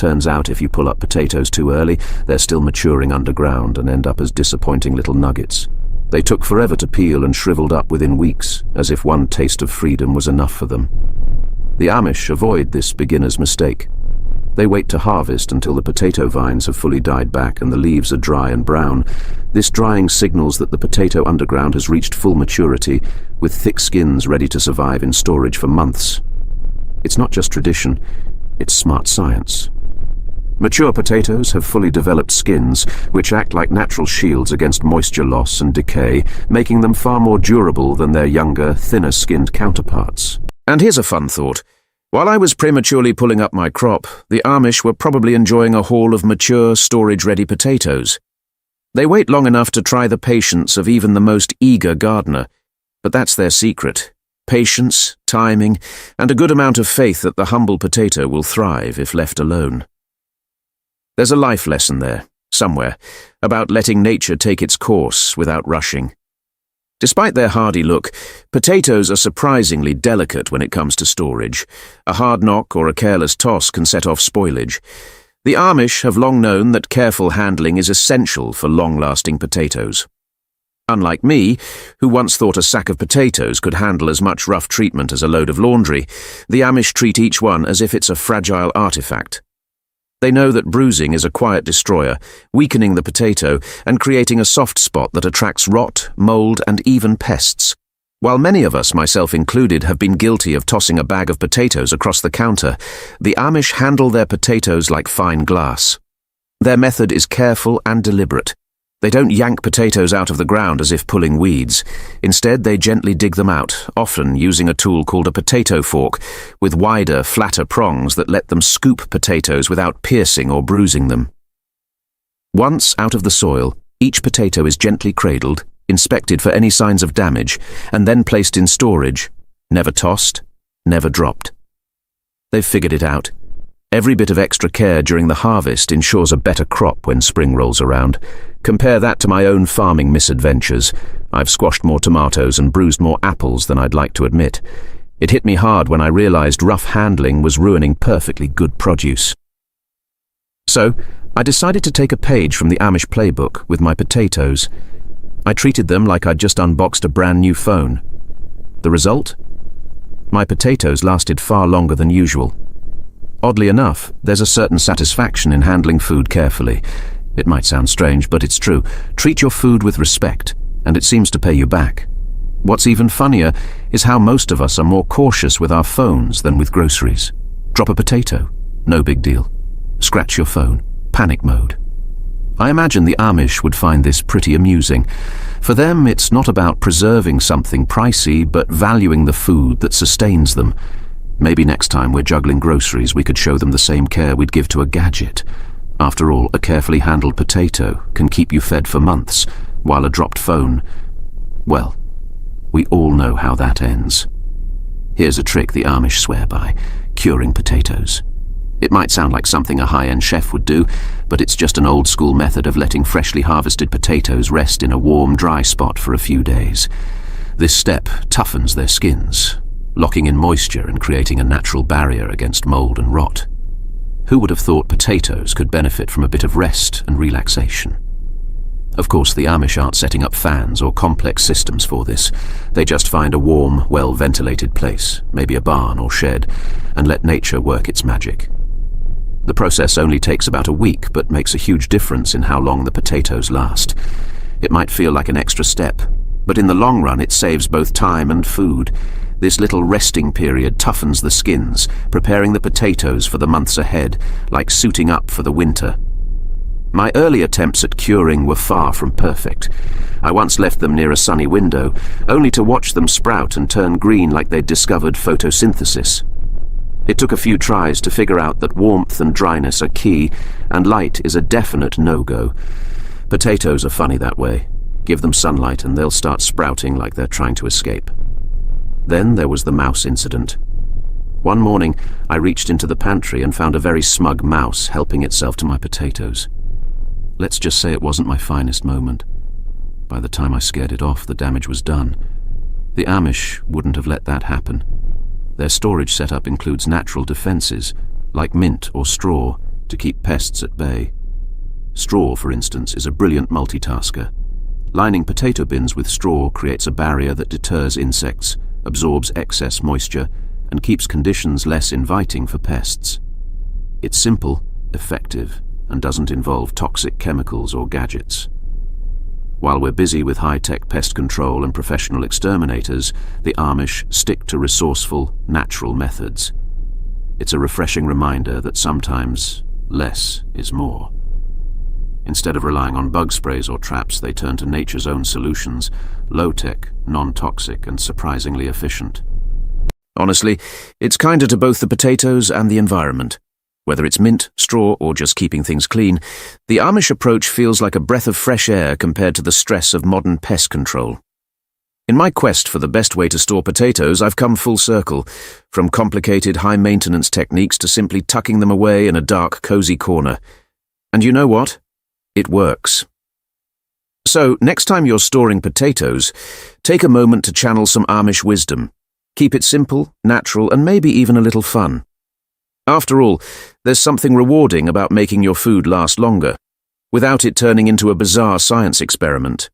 Turns out if you pull up potatoes too early, they're still maturing underground and end up as disappointing little nuggets. They took forever to peel and shriveled up within weeks, as if one taste of freedom was enough for them. The Amish avoid this beginner's mistake. They wait to harvest until the potato vines have fully died back and the leaves are dry and brown. This drying signals that the potato underground has reached full maturity, with thick skins ready to survive in storage for months. It's not just tradition, it's smart science. Mature potatoes have fully developed skins, which act like natural shields against moisture loss and decay, making them far more durable than their younger, thinner-skinned counterparts. And here's a fun thought. While I was prematurely pulling up my crop, the Amish were probably enjoying a haul of mature, storage-ready potatoes. They wait long enough to try the patience of even the most eager gardener, but that's their secret. Patience, timing, and a good amount of faith that the humble potato will thrive if left alone. There's a life lesson there, somewhere, about letting nature take its course without rushing. Despite their hardy look, potatoes are surprisingly delicate when it comes to storage. A hard knock or a careless toss can set off spoilage. The Amish have long known that careful handling is essential for long-lasting potatoes. Unlike me, who once thought a sack of potatoes could handle as much rough treatment as a load of laundry, the Amish treat each one as if it's a fragile artifact. They know that bruising is a quiet destroyer, weakening the potato and creating a soft spot that attracts rot, mold, and even pests. While many of us, myself included, have been guilty of tossing a bag of potatoes across the counter, the Amish handle their potatoes like fine glass. Their method is careful and deliberate. They don't yank potatoes out of the ground as if pulling weeds. Instead, they gently dig them out, often using a tool called a potato fork, with wider, flatter prongs that let them scoop potatoes without piercing or bruising them. Once out of the soil, each potato is gently cradled, inspected for any signs of damage, and then placed in storage, never tossed, never dropped. They've figured it out. Every bit of extra care during the harvest ensures a better crop when spring rolls around. Compare that to my own farming misadventures. I've squashed more tomatoes and bruised more apples than I'd like to admit. It hit me hard when I realized rough handling was ruining perfectly good produce. So, I decided to take a page from the Amish playbook with my potatoes. I treated them like I'd just unboxed a brand new phone. The result? My potatoes lasted far longer than usual. Oddly enough, there's a certain satisfaction in handling food carefully. It might sound strange, but it's true. Treat your food with respect, and it seems to pay you back. What's even funnier is how most of us are more cautious with our phones than with groceries. Drop a potato, no big deal. Scratch your phone, panic mode. I imagine the Amish would find this pretty amusing. For them, it's not about preserving something pricey, but valuing the food that sustains them. Maybe next time we're juggling groceries, we could show them the same care we'd give to a gadget. After all, a carefully handled potato can keep you fed for months, while a dropped phone, well, we all know how that ends. Here's a trick the Amish swear by: curing potatoes. It might sound like something a high-end chef would do, but it's just an old-school method of letting freshly harvested potatoes rest in a warm, dry spot for a few days. This step toughens their skins, locking in moisture and creating a natural barrier against mold and rot. Who would have thought potatoes could benefit from a bit of rest and relaxation? Of course, the Amish aren't setting up fans or complex systems for this. They just find a warm, well-ventilated place, maybe a barn or shed, and let nature work its magic. The process only takes about a week, but makes a huge difference in how long the potatoes last. It might feel like an extra step, but in the long run it saves both time and food. This little resting period toughens the skins, preparing the potatoes for the months ahead, like suiting up for the winter. My early attempts at curing were far from perfect. I once left them near a sunny window, only to watch them sprout and turn green like they'd discovered photosynthesis. It took a few tries to figure out that warmth and dryness are key, and light is a definite no-go. Potatoes are funny that way. Give them sunlight and they'll start sprouting like they're trying to escape. Then there was the mouse incident. One morning, I reached into the pantry and found a very smug mouse helping itself to my potatoes. Let's just say it wasn't my finest moment. By the time I scared it off, the damage was done. The Amish wouldn't have let that happen. Their storage setup includes natural defenses, like mint or straw, to keep pests at bay. Straw, for instance, is a brilliant multitasker. Lining potato bins with straw creates a barrier that deters insects, absorbs excess moisture, and keeps conditions less inviting for pests. It's simple, effective, and doesn't involve toxic chemicals or gadgets. While we're busy with high-tech pest control and professional exterminators, the Amish stick to resourceful, natural methods. It's a refreshing reminder that sometimes less is more. Instead of relying on bug sprays or traps, they turn to nature's own solutions, low-tech, non-toxic, and surprisingly efficient. Honestly, it's kinder to both the potatoes and the environment. Whether it's mint, straw, or just keeping things clean, the Amish approach feels like a breath of fresh air compared to the stress of modern pest control. In my quest for the best way to store potatoes, I've come full circle, from complicated high-maintenance techniques to simply tucking them away in a dark, cozy corner. And you know what? It works. So, next time you're storing potatoes, take a moment to channel some Amish wisdom. Keep it simple, natural, and maybe even a little fun. After all, there's something rewarding about making your food last longer, without it turning into a bizarre science experiment.